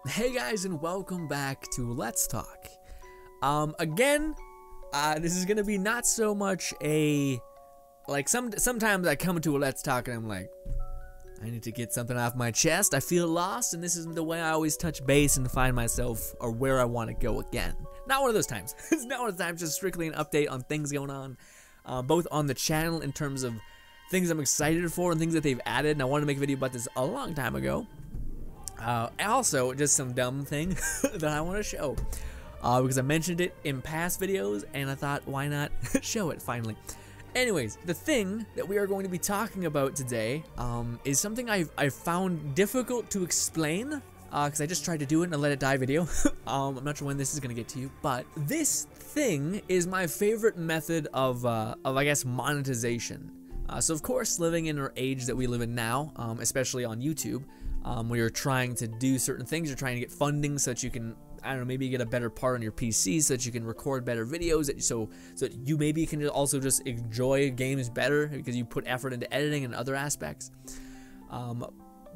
Hey guys, and welcome back to Let's Talk. Again, this is gonna be not so much a sometimes I come to a Let's Talk and I'm like, I need to get something off my chest. I feel lost, and this is the way I always touch base and find myself or where I want to go again. Not one of those times. It's not one of those times. Just strictly an update on things going on, both on the channel in terms of things I'm excited for and things that they've added. And I wanted to make a video about this a long time ago. Also, just some dumb thing that I want to show, because I mentioned it in past videos, and I thought, why not show it finally? Anyways, the thing that we are going to be talking about today is something I've found difficult to explain, because I just tried to do it and I let it die video. I'm not sure when this is going to get to you, but this thing is my favorite method of I guess, monetization. So of course, living in our age that we live in now, especially on YouTube, where you're trying to do certain things, you're trying to get funding so that you can, I don't know, maybe get a better part on your PC so that you can record better videos, so that you maybe can also just enjoy games better because you put effort into editing and other aspects.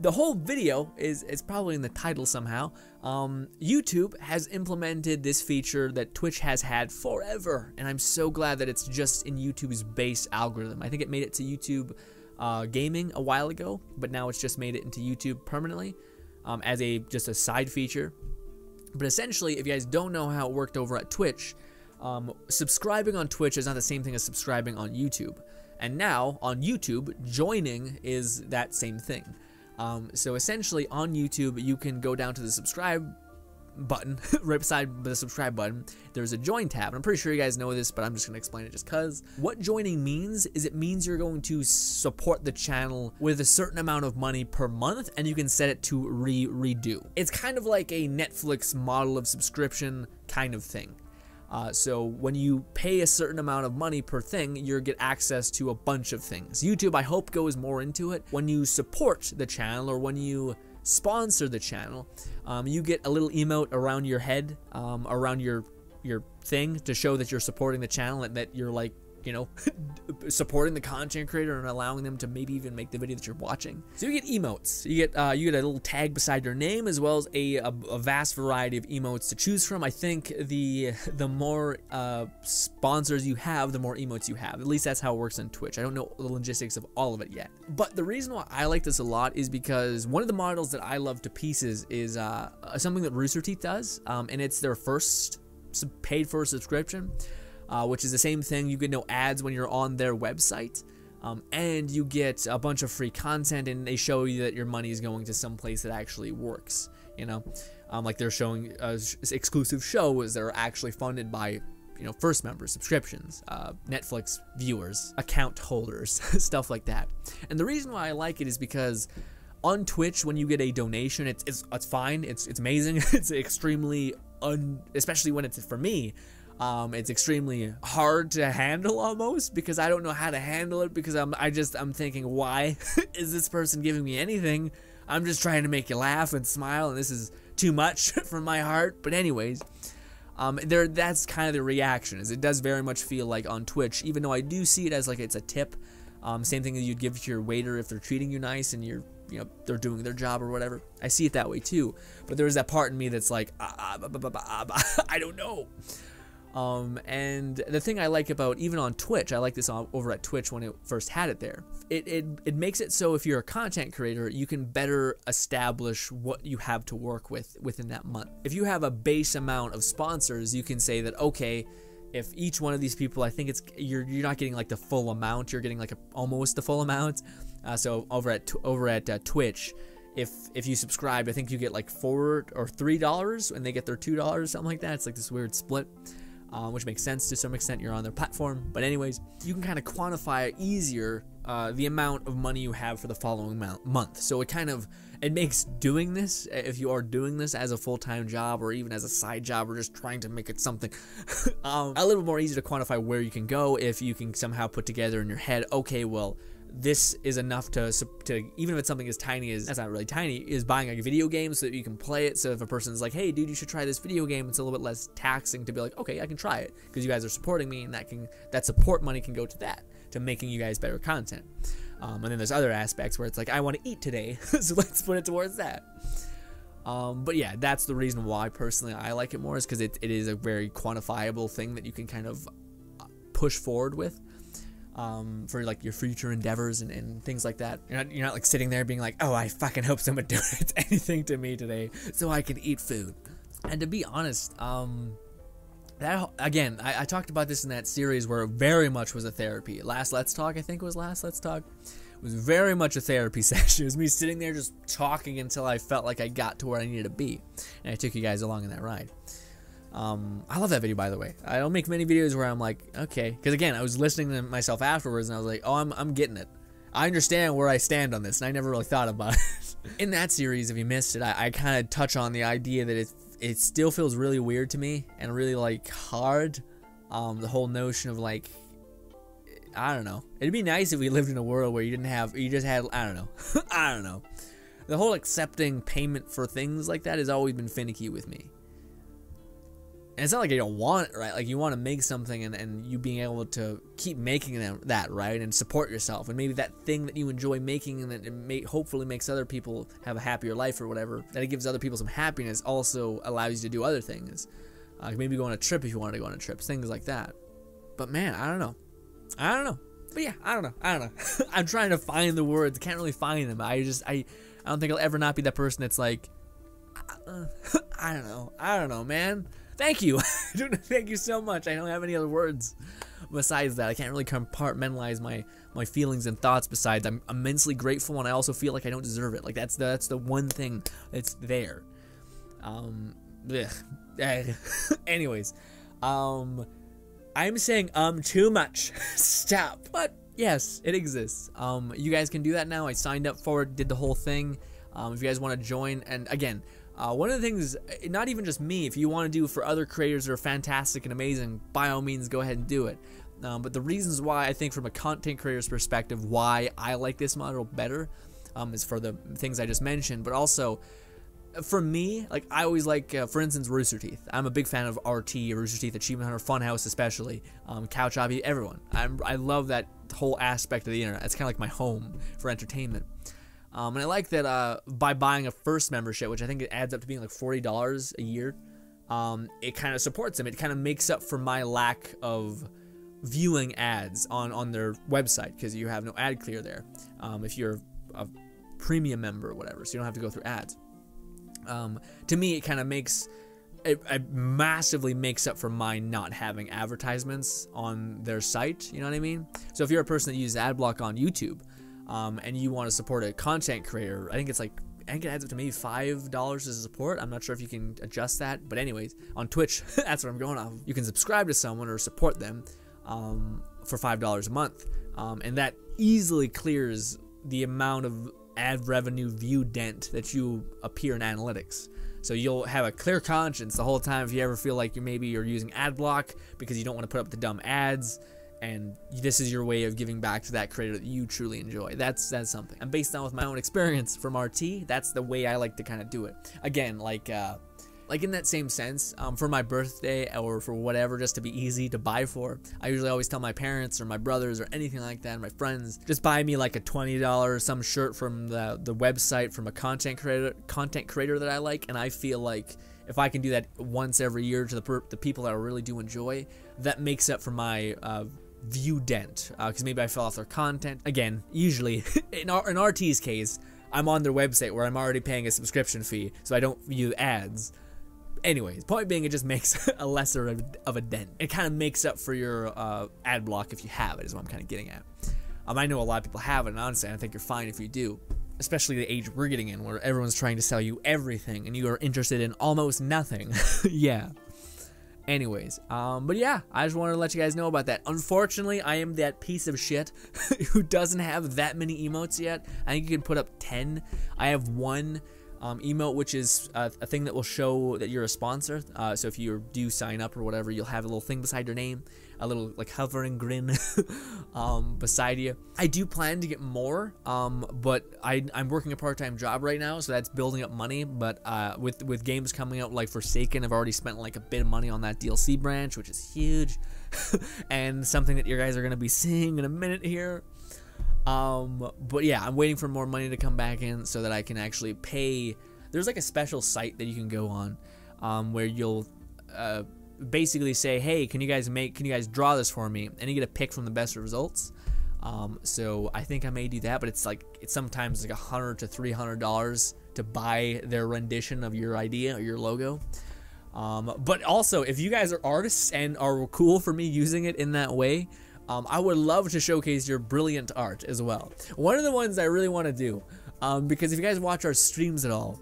The whole video is probably in the title somehow. YouTube has implemented this feature that Twitch has had forever, and I'm so glad that it's just in YouTube's base algorithm. I think it made it to YouTube gaming a while ago, but now it's just made it into YouTube permanently as just a side feature. But essentially, if you guys don't know how it worked over at Twitch, subscribing on Twitch is not the same thing as subscribing on YouTube. And now, on YouTube, joining is that same thing. So essentially, on YouTube, you can go down to the subscribe button, right beside the subscribe button, there's a join tab. And I'm pretty sure you guys know this, but I'm just going to explain it just because. What joining means is it means you're going to support the channel with a certain amount of money per month, and you can set it to redo. It's kind of like a Netflix model of subscription kind of thing. So when you pay a certain amount of money per thing, you get access to a bunch of things. YouTube, I hope, goes more into it. When you support the channel, or when you sponsor the channel, you get a little emote around your head, around your thing, to show that you're supporting the channel and that you're, like, you know, supporting the content creator and allowing them to maybe even make the video that you're watching. So you get emotes. You get a little tag beside your name, as well as a vast variety of emotes to choose from. I think the more sponsors you have, the more emotes you have. At least that's how it works on Twitch. I don't know the logistics of all of it yet. But the reason why I like this a lot is because one of the models that I love to pieces is something that Rooster Teeth does, and it's their first paid for subscription. Which is the same thing. You get no ads when you're on their website, and you get a bunch of free content, and they show you that your money is going to some place that actually works, you know. Like they're showing exclusive shows that are actually funded by, you know, first members, subscriptions, Netflix viewers, account holders, stuff like that. And the reason why I like it is because on Twitch, when you get a donation, it's fine, it's amazing. It's extremely especially when it's for me. It's extremely hard to handle almost, because I don't know how to handle it, because I'm thinking, why is this person giving me anything? I'm just trying to make you laugh and smile, and this is too much for my heart. But anyways, that's kind of the reaction. Is it does very much feel like on Twitch, even though I do see it as like it's a tip, same thing that you'd give to your waiter if they're treating you nice and they're doing their job or whatever. I see it that way too. But there's that part in me that's like, I don't know. And the thing I like about, even on Twitch, I like this over at Twitch when it first had it there, it makes it so if you're a content creator, you can better establish what you have to work with within that month. If you have a base amount of sponsors, you can say that, okay, if each one of these people, I think you're not getting like the full amount, you're getting like almost the full amount. So over at Twitch, if you subscribe, I think you get like $4 or $3 and they get their $2, something like that. It's like this weird split. Which makes sense to some extent. You're on their platform. But anyways, you can kind of quantify easier the amount of money you have for the following month. So it makes doing this, if you are doing this as a full-time job or even as a side job or just trying to make it something, a little bit more easy to quantify where you can go if you can somehow put together in your head, okay, well, this is enough to even if it's something as tiny as, that's not really tiny, is buying a video game so that you can play it. So if a person's like, hey dude, you should try this video game, it's a little bit less taxing to be like, okay, I can try it because you guys are supporting me, and that support money can go to that, to making you guys better content. And then there's other aspects where it's like, I want to eat today, so let's put it towards that. But yeah, that's the reason why personally I like it more, is because it is a very quantifiable thing that you can kind of push forward with. For like your future endeavors and things like that. You're not like sitting there being like, oh, I fucking hope someone donates anything to me today so I can eat food. And to be honest, that again, I talked about this in that series where it very much was a therapy. Last Let's Talk, I think it was Last Let's Talk. It was very much a therapy session. It was me sitting there just talking until I felt like I got to where I needed to be. And I took you guys along in that ride. I love that video, by the way. I don't make many videos where I'm like, okay, because again, I was listening to myself afterwards and I was like, oh, I'm getting it. I understand where I stand on this, and I never really thought about it. In that series, if you missed it, I kind of touch on the idea that it still feels really weird to me and really like hard. The whole notion of like, I don't know. It'd be nice if we lived in a world where you just had, I don't know. I don't know. The whole accepting payment for things like that has always been finicky with me. And it's not like I don't want it, right? Like, you want to make something and you being able to keep making that, right? And support yourself. And maybe that thing that you enjoy making and that it hopefully makes other people have a happier life or whatever, that it gives other people some happiness, also allows you to do other things. Maybe go on a trip if you want to go on a trip, things like that. But man, I don't know. But yeah, I don't know. I'm trying to find the words. I can't really find them. I don't think I'll ever not be that person that's like, I don't know, man. Thank you. Thank you so much. I don't have any other words besides that. I can't really compartmentalize my feelings and thoughts besides I'm immensely grateful, and I also feel like I don't deserve it. Like, that's the one thing that's there. Anyways, I'm saying too much. Stop. But yes, it exists. You guys can do that now. I signed up for it, did the whole thing. If you guys want to join, and again, one of the things, not even just me, if you want to do for other creators that are fantastic and amazing, by all means, go ahead and do it. But the reasons why I think from a content creator's perspective, why I like this model better, is for the things I just mentioned, but also for me, like, I always like, for instance, Rooster Teeth. I'm a big fan of RT, Rooster Teeth, Achievement Hunter, Funhouse especially, Couch Hobby, everyone. I love that whole aspect of the internet. It's kind of like my home for entertainment. And I like that by buying a first membership, which I think it adds up to being like $40 a year, it kind of supports them. It kind of makes up for my lack of viewing ads on their website, because you have no ad clear there if you're a premium member or whatever, so you don't have to go through ads. To me, it kind of makes it massively makes up for my not having advertisements on their site. You know what I mean? So if you're a person that uses ad block on YouTube, and you want to support a content creator, I think it adds up to maybe $5 to support. I'm not sure if you can adjust that, but anyways, on Twitch, that's what I'm going off. You can subscribe to someone or support them for $5 a month, and that easily clears the amount of ad revenue view dent that you appear in analytics. So you'll have a clear conscience the whole time if you ever feel like you're using ad block because you don't want to put up the dumb ads, and this is your way of giving back to that creator that you truly enjoy. That's something. And based on with my own experience from RT, that's the way I like to kind of do it. Again, like in that same sense, for my birthday or for whatever, just to be easy to buy for, I usually always tell my parents or my brothers or anything like that, and my friends, just buy me like a $20 some shirt from the website from a content creator that I like. And I feel like if I can do that once every year to the people that I really do enjoy, that makes up for my view dent, because maybe I fell off their content. Again, usually in RT's case, I'm on their website where I'm already paying a subscription fee, so I don't view ads. Anyways, point being, it just makes a lesser of a dent. It kind of makes up for your ad block if you have it, is what I'm kind of getting at. I know a lot of people have it, and honestly, I think you're fine if you do. Especially the age we're getting in, where everyone's trying to sell you everything, and you are interested in almost nothing. Yeah. Anyways, but yeah, I just wanted to let you guys know about that. Unfortunately, I am that piece of shit who doesn't have that many emotes yet. I think you can put up 10. I have one emote, which is a thing that will show that you're a sponsor. So if you do sign up or whatever, you'll have a little thing beside your name, a little like hovering grin beside you. I do plan to get more, but I'm working a part-time job right now, so that's building up money. But with games coming out like Forsaken, I've already spent like a bit of money on that DLC branch, which is huge, and something that you guys are gonna be seeing in a minute here. But yeah, I'm waiting for more money to come back in so that I can actually pay there's like a special site that you can go on, where you'll basically say, hey, can you guys draw this for me, and you get a pick from the best results. So I think I may do that, but it's sometimes like $100 to $300 to buy their rendition of your idea or your logo. But also, if you guys are artists and are cool for me using it in that way, I would love to showcase your brilliant art as well. One of the ones I really want to do, because if you guys watch our streams at all,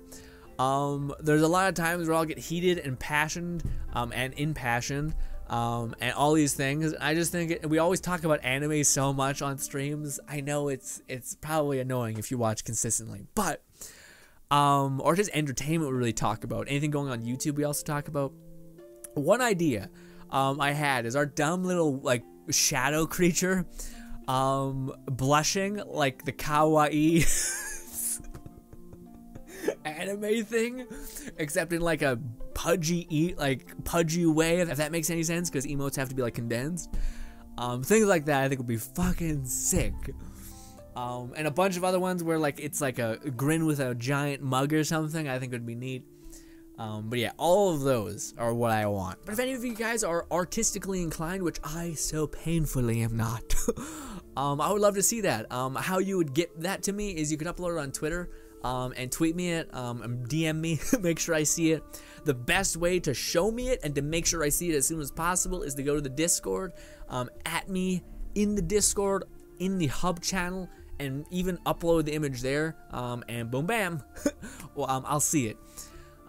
there's a lot of times where I'll get heated and impassioned, and impassioned, and all these things. I just think we always talk about anime so much on streams. I know it's probably annoying if you watch consistently, but or just entertainment we really talk about. Anything going on YouTube we also talk about. One idea I had is our dumb little like shadow creature blushing like the kawaii anime thing, except in like a pudgy way, if that makes any sense, because emotes have to be like condensed. Things like that I think would be fucking sick. And a bunch of other ones where like it's like a grin with a giant mug or something, I think would be neat. But yeah, all of those are what I want. But if any of you guys are artistically inclined, which I so painfully am not, I would love to see that. How you would get that to me is you could upload it on Twitter, and tweet me it, and DM me, make sure I see it. The best way to show me it and to make sure I see it as soon as possible is to go to the Discord, at me in the Discord, in the hub channel, and even upload the image there, and boom bam, well, I'll see it.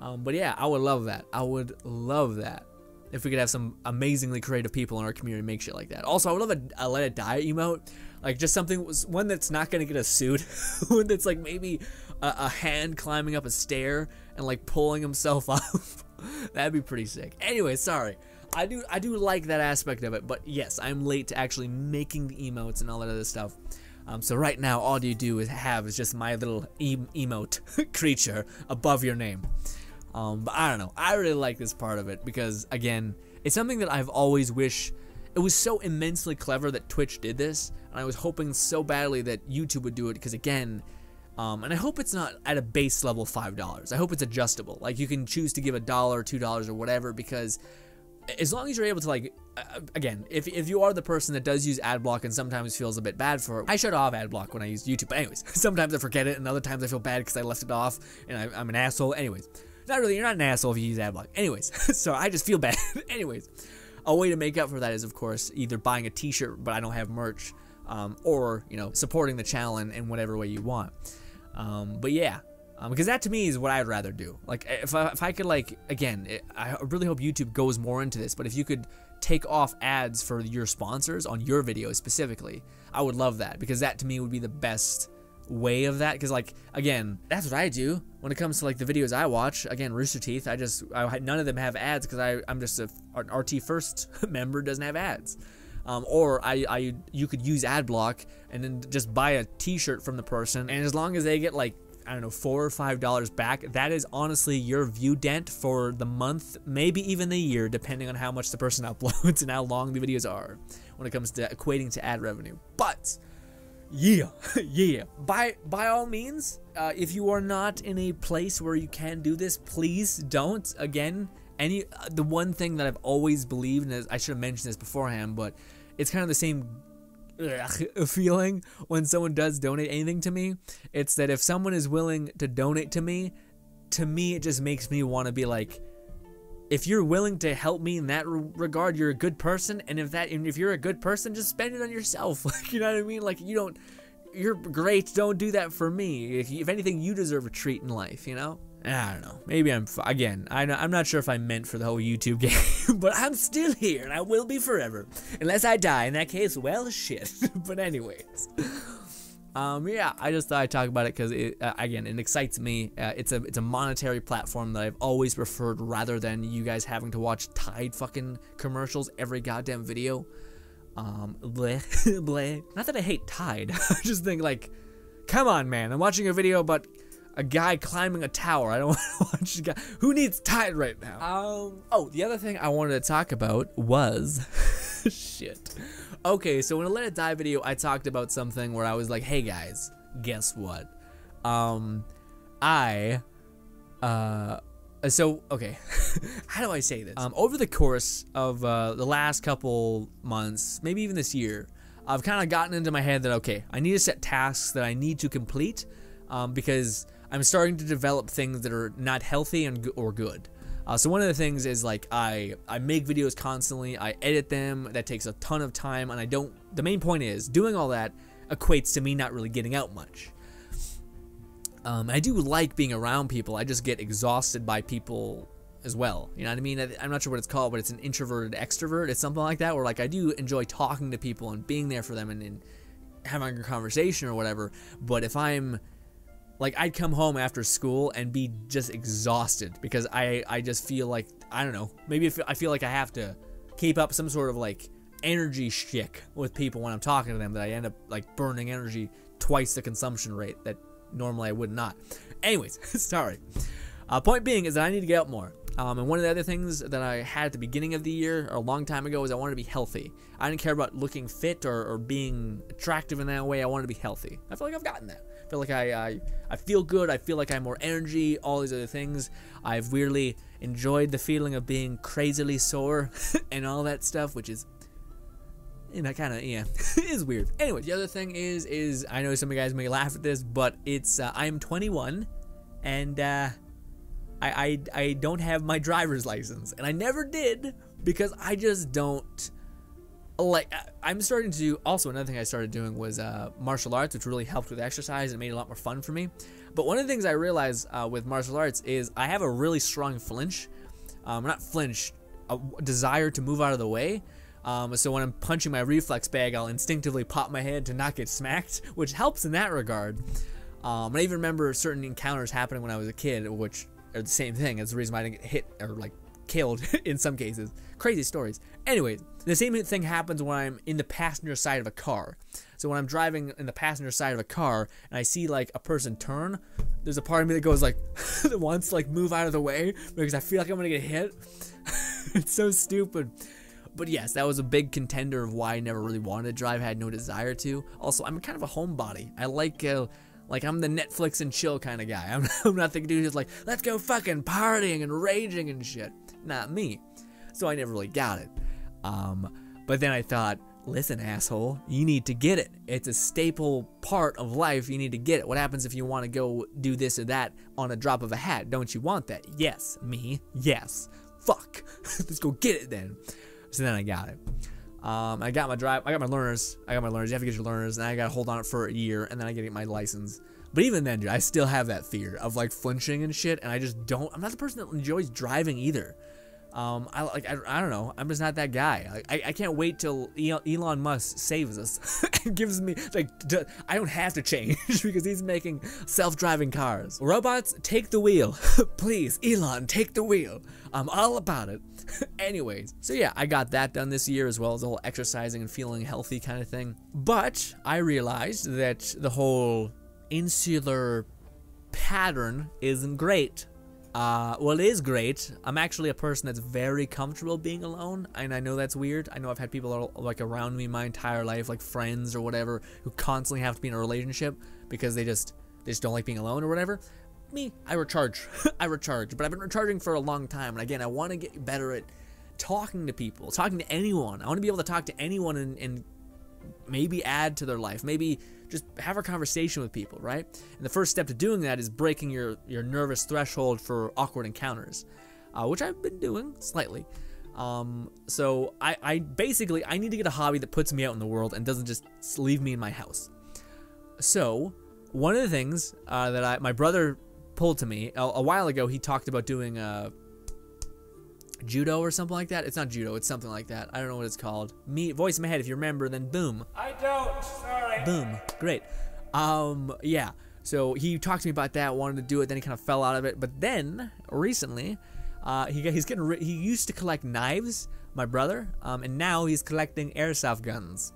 But yeah, I would love that. I would love that if we could have some amazingly creative people in our community make shit like that. Also, I would love a let it die emote, like just one that's not gonna get us sued, one that's like maybe a hand climbing up a stair and like pulling himself up. That'd be pretty sick. Anyway, sorry. I do like that aspect of it, but yes, I'm late to actually making the emotes and all that other stuff. So right now, all you do is just my little emote creature above your name. But I don't know. I really like this part of it because, again, it's something that I've always wished. It was so immensely clever that Twitch did this, and I was hoping so badly that YouTube would do it because, again, and I hope it's not at a base level $5. I hope it's adjustable. Like, you can choose to give $1, $2, or whatever, because as long as you're able to, like, again, if you are the person that does use adblock and sometimes feels a bit bad for it, I shut off adblock when I use YouTube. But anyways, sometimes I forget it, and other times I feel bad because I left it off, and I'm an asshole. Anyways, not really, you're not an asshole if you use adblock. Anyways, so I just feel bad. Anyways, a way to make up for that is, of course, either buying a t-shirt, but I don't have merch, or, you know, supporting the channel in whatever way you want. But yeah. Because that to me is what I'd rather do. Like, if I could, like, again, I really hope YouTube goes more into this, but if you could take off ads for your sponsors on your videos specifically, I would love that, because that to me would be the best way of that. Because, like, again, that's what I do when it comes to, like, the videos I watch. Again, Rooster Teeth, none of them have ads because I'm just an RT First member, doesn't have ads. Or you could use ad block and then just buy a t-shirt from the person, and as long as they get, like, I don't know, $4 or $5 back, that is honestly your view dent for the month, maybe even the year, depending on how much the person uploads and how long the videos are when it comes to equating to ad revenue. But yeah, yeah, by all means, if you are not in a place where you can do this, please don't. Again, the one thing that I've always believed, and I should have mentioned this beforehand, but it's kind of the same feeling when someone does donate anything to me. It's that if someone is willing to donate to me it just makes me want to be like, if you're willing to help me in that regard, you're a good person, and if you're a good person, just spend it on yourself. Like, you know what I mean? Like, you're great, don't do that for me. If anything, you deserve a treat in life, you know? I don't know. Maybe I'm not sure if I'm meant for the whole YouTube game, but I'm still here, and I will be forever. Unless I die. In that case, well, shit. But anyways. Yeah, I just thought I'd talk about it because, again, it excites me. It's a monetary platform that I've always preferred rather than you guys having to watch Tide fucking commercials every goddamn video. Bleh, bleh. Not that I hate Tide. I just think, like, come on, man. I'm watching a video about a guy climbing a tower. I don't want to watch a guy. Who needs Tide right now? Oh, the other thing I wanted to talk about was shit. Okay, so in a Let It Die video, I talked about something where I was like, hey guys, guess what? I So, okay, how do I say this? Over the course of the last couple months, maybe even this year, I've kind of gotten into my head that, okay, I need to set tasks that I need to complete because I'm starting to develop things that are not healthy or good. So one of the things is like I make videos constantly, I edit them, that takes a ton of time, and the main point is doing all that equates to me not really getting out much. I do like being around people, I just get exhausted by people as well, you know what I mean? I'm not sure what it's called, but it's an introverted extrovert, it's something like that, where like I do enjoy talking to people and being there for them and having a conversation or whatever, but if I'm like, I'd come home after school and be just exhausted because I just feel like, I don't know, maybe I feel like I have to keep up some sort of like energy shtick with people when I'm talking to them, that I end up like burning energy twice the consumption rate that normally I would not. Anyways, sorry. Point being is that I need to get out more. And one of the other things that I had at the beginning of the year, or a long time ago, is I wanted to be healthy. I didn't care about looking fit or being attractive in that way. I wanted to be healthy. I feel like I've gotten that. I feel like I feel good. I feel like I have more energy, all these other things. I've weirdly enjoyed the feeling of being crazily sore and all that stuff, which is, you know, kind of, yeah, is weird. Anyway, the other thing is I know some of you guys may laugh at this, but it's, I'm 21, and I don't have my driver's license, and I never did because I just don't like. I'm starting to also, another thing I started doing was martial arts, which really helped with exercise and made it a lot more fun for me. But one of the things I realized with martial arts is I have a really strong flinch, not flinch, a desire to move out of the way. So when I'm punching my reflex bag, I'll instinctively pop my head to not get smacked, which helps in that regard. I even remember certain encounters happening when I was a kid, which are the same thing. It's the reason why I didn't get hit or like killed in some cases. Crazy stories. Anyways, the same thing happens when I'm in the passenger side of a car. So when I'm driving in the passenger side of a car and I see like a person turn, there's a part of me that goes like, that wants to like move out of the way because I feel like I'm gonna get hit. It's so stupid. But yes, that was a big contender of why I never really wanted to drive. I had no desire to. Also, I'm kind of a homebody. I like I'm the Netflix and chill kind of guy. I'm not the dude who's like, let's go fucking partying and raging and shit. Not me. So I never really got it. But then I thought, listen, asshole, you need to get it. It's a staple part of life. You need to get it. What happens if you want to go do this or that on a drop of a hat? Don't you want that? Yes. Me? Yes. Fuck. Let's go get it then. So then I got it. I got my learners. You have to get your learners, and I got to hold on it for a year, and then I get my license. But even then, dude, I still have that fear of like flinching and shit, and I just don't. I'm not the person that enjoys driving either. I don't know. I'm just not that guy. I can't wait till Elon Musk saves us. It gives me like I don't have to change because he's making self-driving cars. Robots, take the wheel, please. Elon, take the wheel. I'm all about it. Anyways, so yeah, I got that done this year as well as the whole exercising and feeling healthy kind of thing. But I realized that the whole insular pattern isn't great. Well, it is great. I'm actually a person that's very comfortable being alone, and I know that's weird. I know I've had people like around me my entire life, like friends or whatever, who constantly have to be in a relationship because they just don't like being alone or whatever. Me, I recharge. I recharge, but I've been recharging for a long time, and again, I want to get better at talking to people, talking to anyone. I want to be able to talk to anyone and maybe add to their life, maybe just have a conversation with people, right? And the first step to doing that is breaking your nervous threshold for awkward encounters, which I've been doing slightly. So I basically need to get a hobby that puts me out in the world and doesn't just leave me in my house. So one of the things that my brother pulled to me a while ago, he talked about doing judo or something like that. It's not judo, it's something like that. I don't know what it's called. Voice in my head, if you remember, then boom. I don't, sorry. Boom, great. Yeah, so he talked to me about that, wanted to do it, then he kind of fell out of it. But then, recently, he used to collect knives, my brother, and now he's collecting airsoft guns.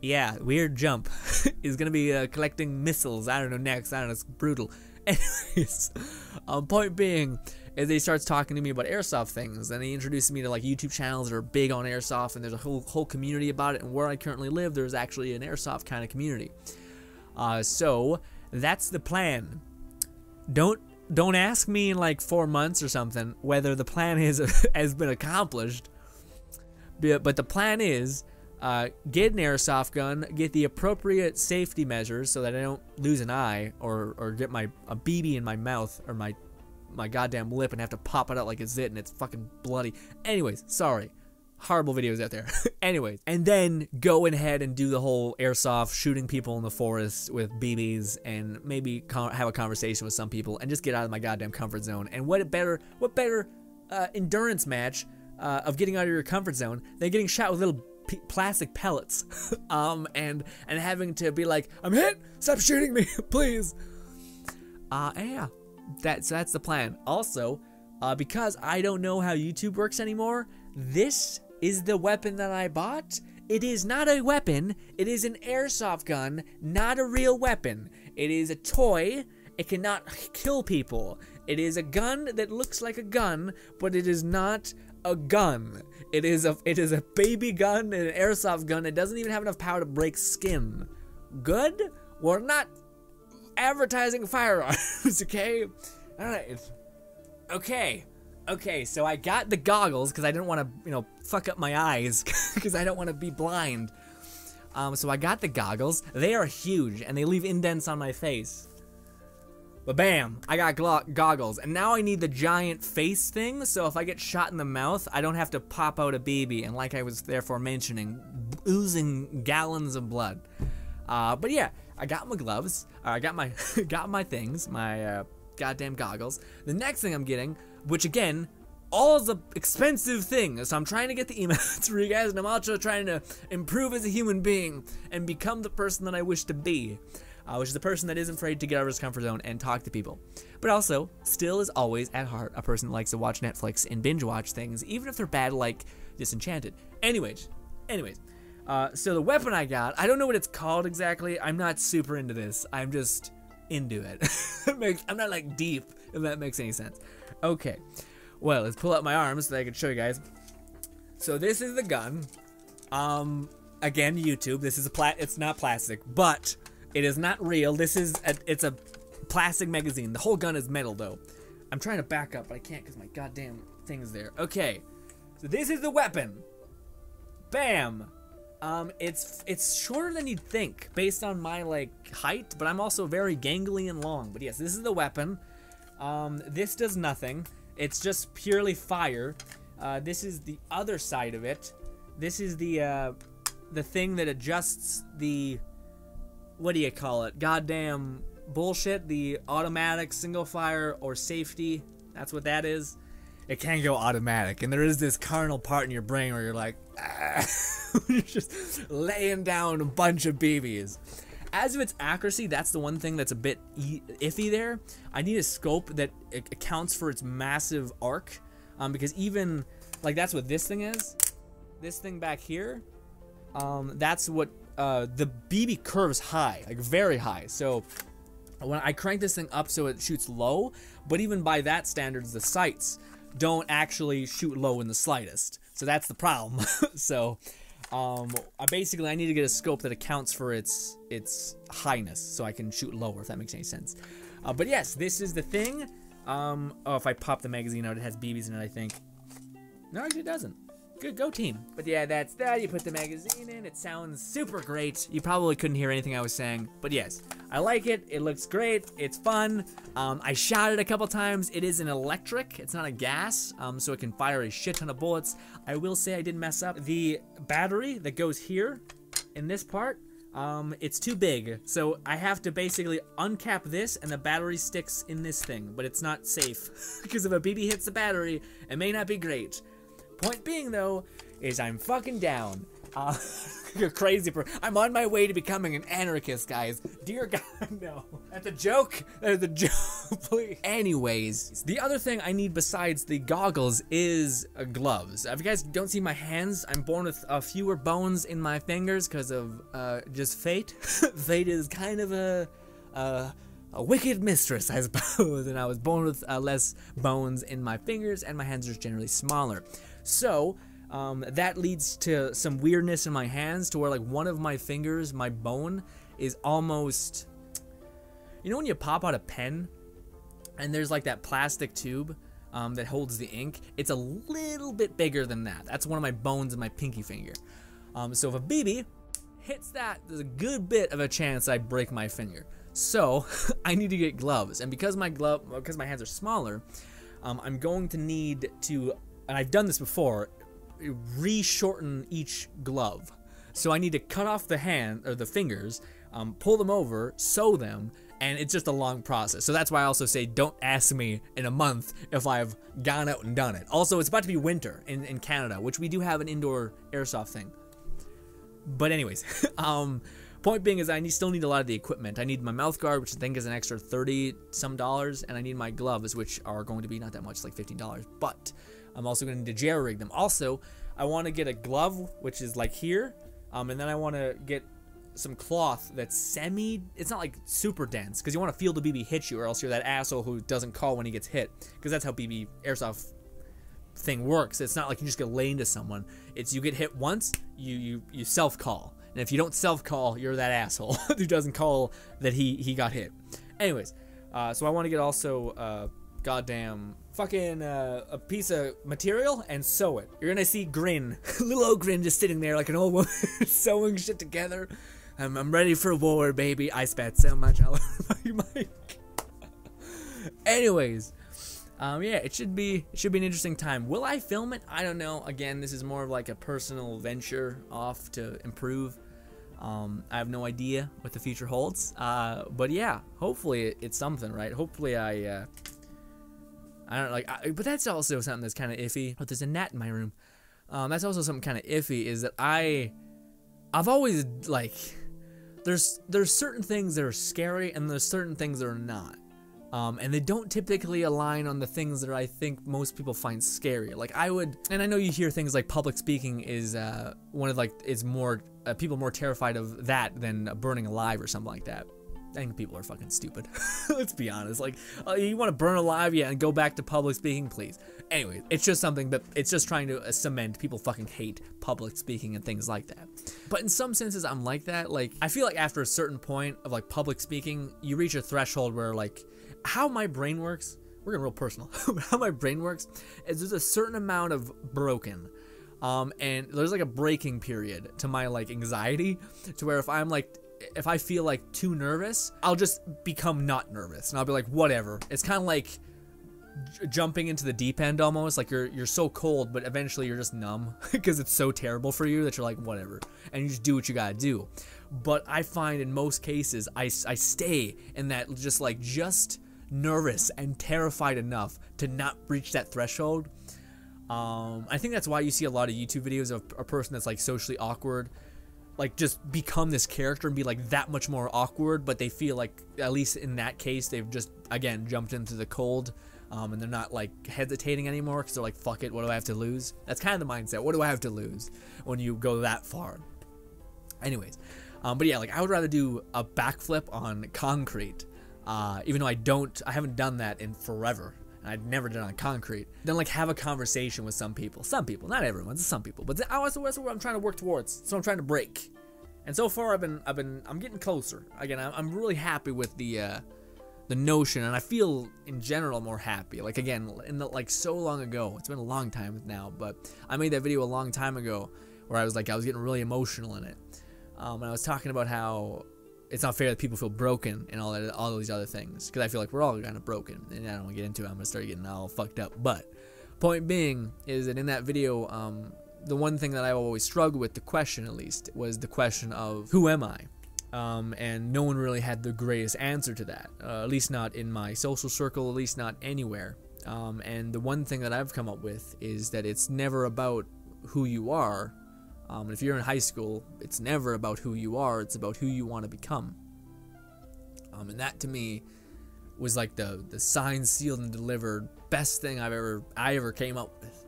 Yeah, weird jump. He's gonna be collecting missiles, I don't know, next. I don't know, it's brutal. Anyways, point being is he starts talking to me about airsoft things, and he introduces me to like YouTube channels that are big on airsoft, and there's a whole community about it. And where I currently live, there's actually an airsoft kind of community. So that's the plan. Don't don't ask me in like 4 months or something whether the plan has been accomplished. But the plan is get an airsoft gun, get the appropriate safety measures so that I don't lose an eye or get a BB in my mouth or my goddamn lip and have to pop it out like it's it and it's fucking bloody. Anyways, sorry. Horrible videos out there. Anyways, and then go ahead and do the whole airsoft, shooting people in the forest with BBs, and maybe have a conversation with some people and just get out of my goddamn comfort zone. And what better endurance match of getting out of your comfort zone than getting shot with little plastic pellets, and having to be like, I'm hit, stop shooting me, please. Yeah, that's the plan. Also, because I don't know how YouTube works anymore, this is the weapon that I bought. It is not a weapon. It is an airsoft gun, not a real weapon. It is a toy. It cannot kill people. It is a gun that looks like a gun, but it is not a gun. It is a baby gun and an airsoft gun. It doesn't even have enough power to break skin. Good? We're not advertising firearms, okay? Alright. Okay, so I got the goggles because I didn't want to, fuck up my eyes because I don't want to be blind. So I got the goggles. They are huge and they leave indents on my face. But bam, I got goggles, and now I need the giant face thing, so if I get shot in the mouth, I don't have to pop out a BB, and like I was therefore mentioning, oozing gallons of blood. But yeah, I got my gloves, I got my got my things, my goddamn goggles. The next thing I'm getting, which again, all is an expensive thing, so I'm trying to get the emails for you guys, and I'm also trying to improve as a human being and become the person that I wish to be. Which is the person that isn't afraid to get out of his comfort zone and talk to people. But also, still is always, at heart, a person that likes to watch Netflix and binge watch things, even if they're bad, like Disenchanted. Anyways, so the weapon I got, I don't know what it's called exactly. I'm not super into this. I'm just into it. I'm not, like, deep, if that makes any sense. Okay. Well, let's pull out my arms so that I can show you guys. So this is the gun. Again, YouTube. This is it's not plastic, but it is not real. It's a plastic magazine. The whole gun is metal, though. I'm trying to back up, but I can't because my goddamn thing is there. Okay, so this is the weapon. Bam. It's shorter than you'd think based on my height, but I'm also very gangly and long. But yes, this is the weapon. This does nothing. It's just purely fire. This is the other side of it. This is the thing that adjusts the, what do you call it? Goddamn bullshit. The automatic single fire or safety. That's what that is. It can go automatic, and there is this carnal part in your brain where you're like, ah. You're just laying down a bunch of BBs. As of its accuracy, that's the one thing that's a bit iffy there. I need a scope that accounts for its massive arc, because even that's what this thing is. This thing back here, that's what the BB curves high, very high. So when I crank this thing up so it shoots low, but even by that standards, the sights don't actually shoot low in the slightest. So that's the problem. So I need to get a scope that accounts for its highness so I can shoot lower, if that makes any sense. But yes, this is the thing. Oh, if I pop the magazine out, it has BBs in it, I think. No, actually it doesn't. Good, go team. But yeah, that's that. You put the magazine in. It sounds super great. You probably couldn't hear anything I was saying, but yes, I like it. It looks great. It's fun. I shot it a couple times. It is an electric. It's not a gas, so it can fire a shit ton of bullets. I will say I did mess up. The battery that goes here in this part, it's too big, so I have to basically uncap this, and the battery sticks in this thing, but it's not safe because if a BB hits the battery, it may not be great. Point being, though, is I'm fucking down. You're crazy. I'm on my way to becoming an anarchist, guys. Dear God, no. That's a joke. That's a joke, please. Anyways, the other thing I need besides the goggles is gloves. If you guys don't see my hands, I'm born with fewer bones in my fingers because of just fate. Fate is kind of a wicked mistress, I suppose, and I was born with less bones in my fingers, and my hands are generally smaller. So, that leads to some weirdness in my hands to where one of my fingers, my bone, is almost, you know when you pop out a pen and there's like that plastic tube that holds the ink. It's a little bit bigger than that. That's one of my bones in my pinky finger. So if a BB hits that, there's a good bit of a chance I break my finger. So I need to get gloves, and because my hands are smaller, I'm going to need to, and I've done this before, re-shorten each glove. So I need to cut off the hand or the fingers, pull them over, sew them, and it's just a long process. So that's why I also say don't ask me in a month if I've gone out and done it. Also, it's about to be winter in Canada, which we do have an indoor airsoft thing. But anyways, point being is I still need a lot of the equipment. I need my mouth guard, which I think is an extra $30-some, and I need my gloves, which are going to be not that much, like $15. But I'm also going to need to jerry rig them. Also, I want to get a glove, which is like here, and then I want to get some cloth that's it's not like super dense, because you want to feel the BB hit you, or else you're that asshole who doesn't call when he gets hit, because that's how BB airsoft thing works. It's not like you just get lay into someone. It's you get hit once, you self-call, and if you don't self-call, you're that asshole who doesn't call that he got hit. Anyways, so I want to get also goddamn fucking a piece of material and sew it. You're gonna see Grin, little old Grin, just sitting there like an old woman sewing shit together. I'm ready for war, baby. I spat so much all over my mic. Anyways, yeah, it should be an interesting time. Will I film it? I don't know. Again, this is more of like a personal venture off to improve. I have no idea what the future holds. But yeah, hopefully it's something, right? Hopefully I don't like, but that's also something that's kind of iffy. Oh, there's a gnat in my room. That's also something kind of iffy, is that I've always, like, there's certain things that are scary and there's certain things that are not. And they don't typically align on the things that I think most people find scary. Like and I know you hear things like public speaking is one of people more terrified of that than burning alive or something like that. I think people are fucking stupid. Let's be honest. Like, you want to burn alive, yeah, and go back to public speaking, please. Anyway, it's just something that it's just trying to cement. People fucking hate public speaking and things like that. But in some senses, I'm like that. Like, I feel like after a certain point of like public speaking, you reach a threshold where like how my brain works. We're getting real personal. How my brain works is there's a certain amount of broken. And there's like a breaking period to my like anxiety, to where if I feel like too nervous, I'll just become not nervous, and I'll be like, whatever. It's kind of like jumping into the deep end almost. Like you're so cold, but eventually you're just numb because it's so terrible for you that you're like, whatever, and you just do what you gotta do. But I find in most cases I stay in that just nervous and terrified enough to not reach that threshold. I think that's why you see a lot of YouTube videos of a person that's like socially awkward, like just become this character and be like that much more awkward, but they feel like, at least in that case, they've just again jumped into the cold, and they're not like hesitating anymore because they're like, fuck it, what do I have to lose? That's kind of the mindset. What do I have to lose when you go that far? Anyways, but yeah, like I would rather do a backflip on concrete, even though I haven't done that in forever. I'd never done it on concrete. Then like have a conversation with some people, not everyone, some people. But that's what I'm trying to work towards. So I'm trying to break, and so far I'm getting closer. Again, I'm really happy with the notion, and I feel in general more happy. Like again, so long ago, it's been a long time now, but I made that video a long time ago where I was getting really emotional in it, and I was talking about how it's not fair that people feel broken and all these other things, because I feel like we're all kind of broken, and I don't want to get into it. I'm gonna start getting all fucked up. But point being is that in that video, the one thing that I always struggled with, the question at least, was the question of who am I, and no one really had the greatest answer to that, at least not in my social circle, at least not anywhere. And the one thing that I've come up with is that it's never about who you are. If you're in high school, it's never about who you are, it's about who you want to become. And that to me was like the signed, sealed, and delivered best thing I ever came up with.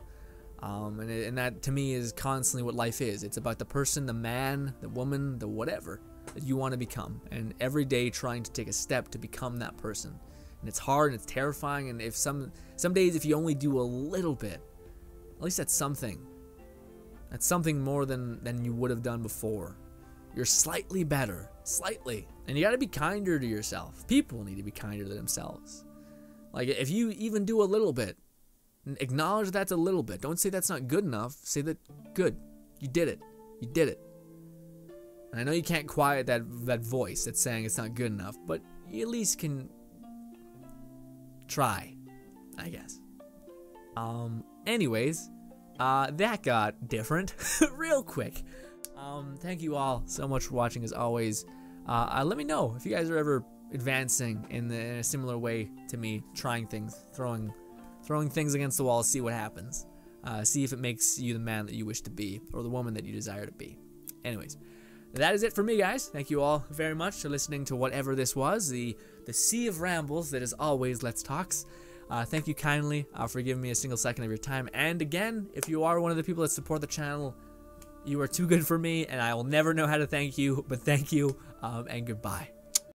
And that to me is constantly what life is. It's about the person, the man, the woman, the whatever that you want to become, and every day trying to take a step to become that person. And it's hard and it's terrifying, and if some days if you only do a little bit, at least that's something. That's something more than you would have done before. You're slightly better. Slightly. And you gotta be kinder to yourself. People need to be kinder to themselves. Like, if you even do a little bit, acknowledge that's a little bit. Don't say that's not good enough. Say that, good, you did it. You did it. And I know you can't quiet that voice that's saying it's not good enough, but you at least can try, I guess. Anyways, that got different real quick. Thank you all so much for watching, as always. Let me know if you guys are ever advancing in a similar way to me, trying things, throwing things against the wall, see what happens. See if it makes you the man that you wish to be, or the woman that you desire to be. Anyways, that is it for me, guys. Thank you all very much for listening to whatever this was, the sea of rambles that is always Let's Talks. Thank you kindly for giving me a single second of your time. And again, if you are one of the people that support the channel, you are too good for me, and I will never know how to thank you, but thank you, and goodbye.